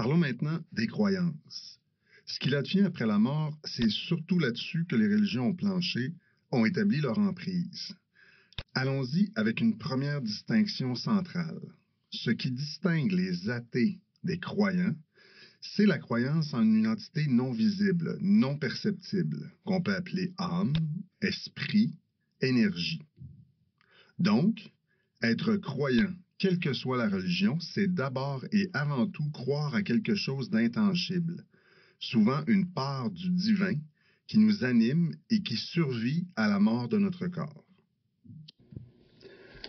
Parlons maintenant des croyances. Ce qu'il advient après la mort, c'est surtout là-dessus que les religions ont planché, ont établi leur emprise. Allons-y avec une première distinction centrale. Ce qui distingue les athées des croyants, c'est la croyance en une entité non visible, non perceptible, qu'on peut appeler âme, esprit, énergie. Donc, être croyant, quelle que soit la religion, c'est d'abord et avant tout croire à quelque chose d'intangible, souvent une part du divin qui nous anime et qui survit à la mort de notre corps.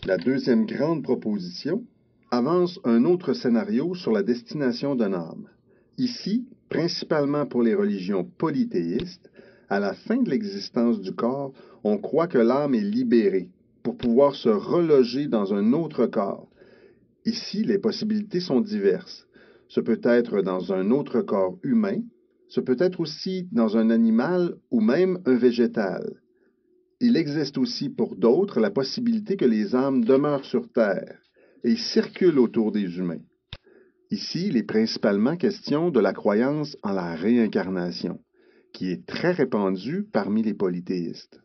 La deuxième grande proposition avance un autre scénario sur la destination d'une âme. Ici, principalement pour les religions polythéistes, à la fin de l'existence du corps, on croit que l'âme est libérée pour pouvoir se reloger dans un autre corps. Ici, les possibilités sont diverses. Ce peut être dans un autre corps humain, ce peut être aussi dans un animal ou même un végétal. Il existe aussi pour d'autres la possibilité que les âmes demeurent sur Terre et circulent autour des humains. Ici, il est principalement question de la croyance en la réincarnation, qui est très répandue parmi les polythéistes.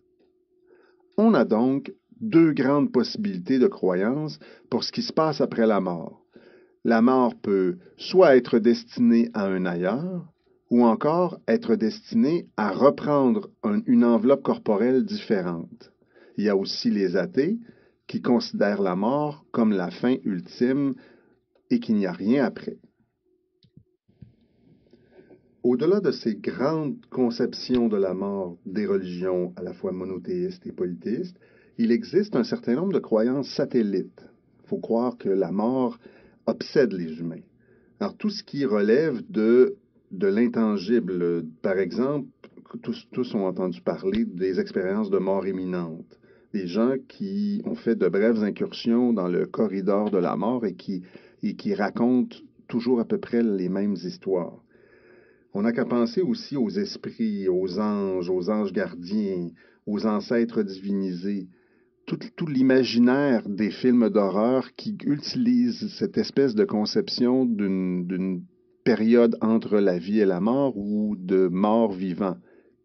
On a donc deux grandes possibilités de croyance pour ce qui se passe après la mort. La mort peut soit être destinée à un ailleurs, ou encore être destinée à reprendre une enveloppe corporelle différente. Il y a aussi les athées qui considèrent la mort comme la fin ultime et qu'il n'y a rien après. Au-delà de ces grandes conceptions de la mort des religions à la fois monothéistes et polythéistes, il existe un certain nombre de croyances satellites. Il faut croire que la mort obsède les humains. Alors, tout ce qui relève de l'intangible, par exemple, tous ont entendu parler des expériences de mort imminente, des gens qui ont fait de brèves incursions dans le corridor de la mort et qui racontent toujours à peu près les mêmes histoires. On n'a qu'à penser aussi aux esprits, aux anges gardiens, aux ancêtres divinisés, tout l'imaginaire des films d'horreur qui utilisent cette espèce de conception d'une période entre la vie et la mort ou de mort vivant,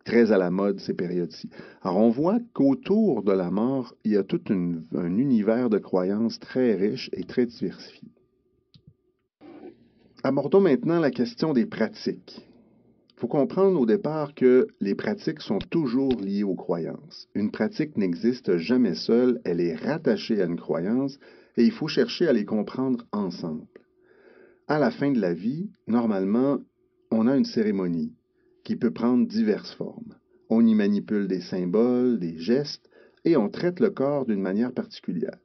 très à la mode ces périodes-ci. Alors on voit qu'autour de la mort, il y a tout un univers de croyances très riche et très diversifié. Abordons maintenant la question des pratiques. Il faut comprendre au départ que les pratiques sont toujours liées aux croyances. Une pratique n'existe jamais seule, elle est rattachée à une croyance et il faut chercher à les comprendre ensemble. À la fin de la vie, normalement, on a une cérémonie qui peut prendre diverses formes. On y manipule des symboles, des gestes et on traite le corps d'une manière particulière.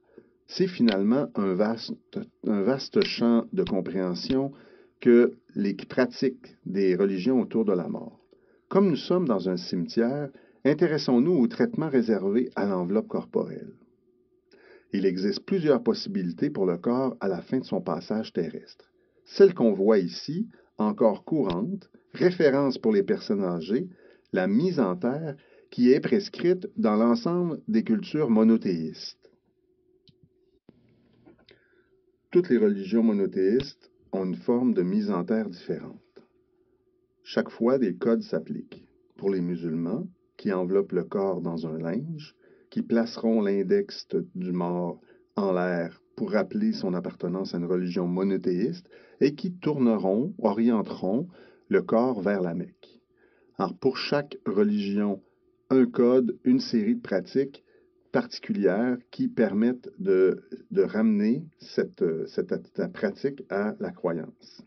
C'est finalement un vaste champ de compréhension que les pratiques des religions autour de la mort. Comme nous sommes dans un cimetière, intéressons-nous au traitement réservé à l'enveloppe corporelle. Il existe plusieurs possibilités pour le corps à la fin de son passage terrestre. Celle qu'on voit ici, encore courante, référence pour les personnes âgées, la mise en terre qui est prescrite dans l'ensemble des cultures monothéistes. Toutes les religions monothéistes ont une forme de mise en terre différente. Chaque fois, des codes s'appliquent. Pour les musulmans, qui enveloppent le corps dans un linge, qui placeront l'index du mort en l'air pour rappeler son appartenance à une religion monothéiste, et qui orienteront le corps vers la Mecque. Alors, pour chaque religion, un code, une série de pratiques particulières qui permettent de ramener cette pratique à la croyance.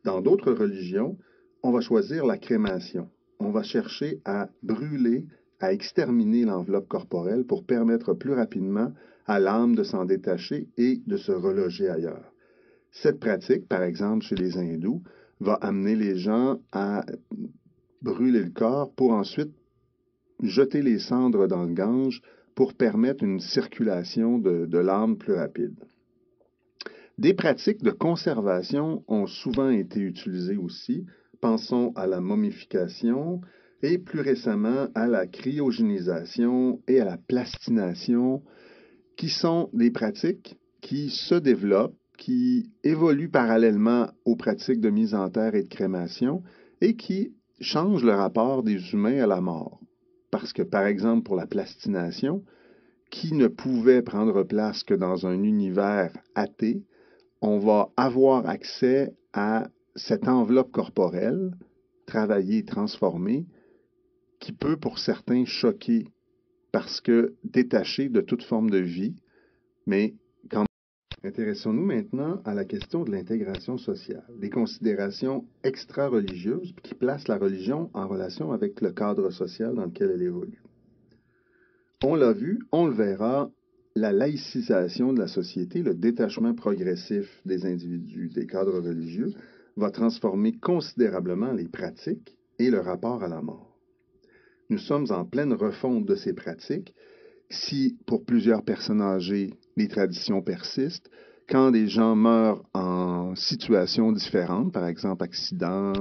Dans d'autres religions, on va choisir la crémation. On va chercher à brûler, à exterminer l'enveloppe corporelle pour permettre plus rapidement à l'âme de s'en détacher et de se reloger ailleurs. Cette pratique, par exemple chez les hindous, va amener les gens à brûler le corps pour ensuite jeter les cendres dans le Gange pour permettre une circulation de l'âme plus rapide. Des pratiques de conservation ont souvent été utilisées aussi. Pensons à la momification et plus récemment à la cryogénisation et à la plastination, qui sont des pratiques qui se développent qui évoluent parallèlement aux pratiques de mise en terre et de crémation et qui changent le rapport des humains à la mort. Parce que, par exemple, pour la plastination, qui ne pouvait prendre place que dans un univers athée, on va avoir accès à cette enveloppe corporelle, travaillée, transformée, qui peut pour certains choquer parce que détachée de toute forme de vie, mais quand même. Intéressons-nous maintenant à la question de l'intégration sociale, des considérations extra-religieuses qui placent la religion en relation avec le cadre social dans lequel elle évolue. On l'a vu, on le verra, la laïcisation de la société, le détachement progressif des individus des cadres religieux, va transformer considérablement les pratiques et le rapport à la mort. Nous sommes en pleine refonte de ces pratiques. Si, pour plusieurs personnes âgées, les traditions persistent, quand des gens meurent en situations différentes, par exemple accident,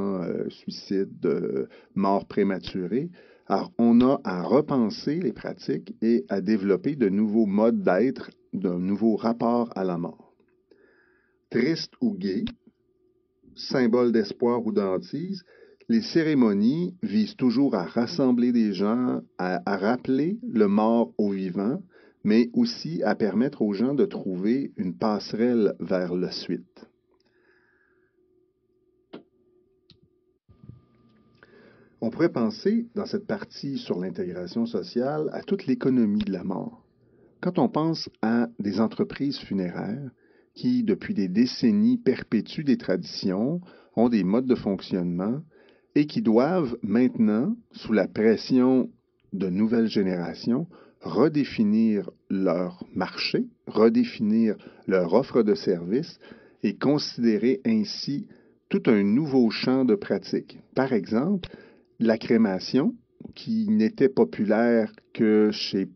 suicide, mort prématurée, alors on a à repenser les pratiques et à développer de nouveaux modes d'être, de nouveaux rapports à la mort. Triste ou gai, symbole d'espoir ou d'hantise, les cérémonies visent toujours à rassembler des gens, à rappeler le mort au vivant, mais aussi à permettre aux gens de trouver une passerelle vers la suite. On pourrait penser, dans cette partie sur l'intégration sociale, à toute l'économie de la mort. Quand on pense à des entreprises funéraires qui, depuis des décennies, perpétuent des traditions, ont des modes de fonctionnement, et qui doivent maintenant, sous la pression de nouvelles générations, redéfinir leur marché, redéfinir leur offre de services et considérer ainsi tout un nouveau champ de pratiques. Par exemple, la crémation, qui n'était populaire que chez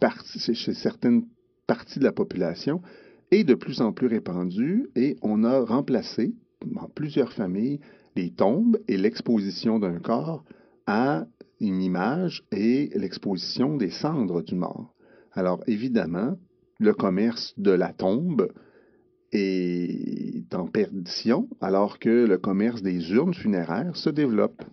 certaines parties de la population, est de plus en plus répandue et on a remplacé, dans plusieurs familles, les tombes et l'exposition d'un corps à une image et l'exposition des cendres du mort. Alors évidemment, le commerce de la tombe est en perdition alors que le commerce des urnes funéraires se développe.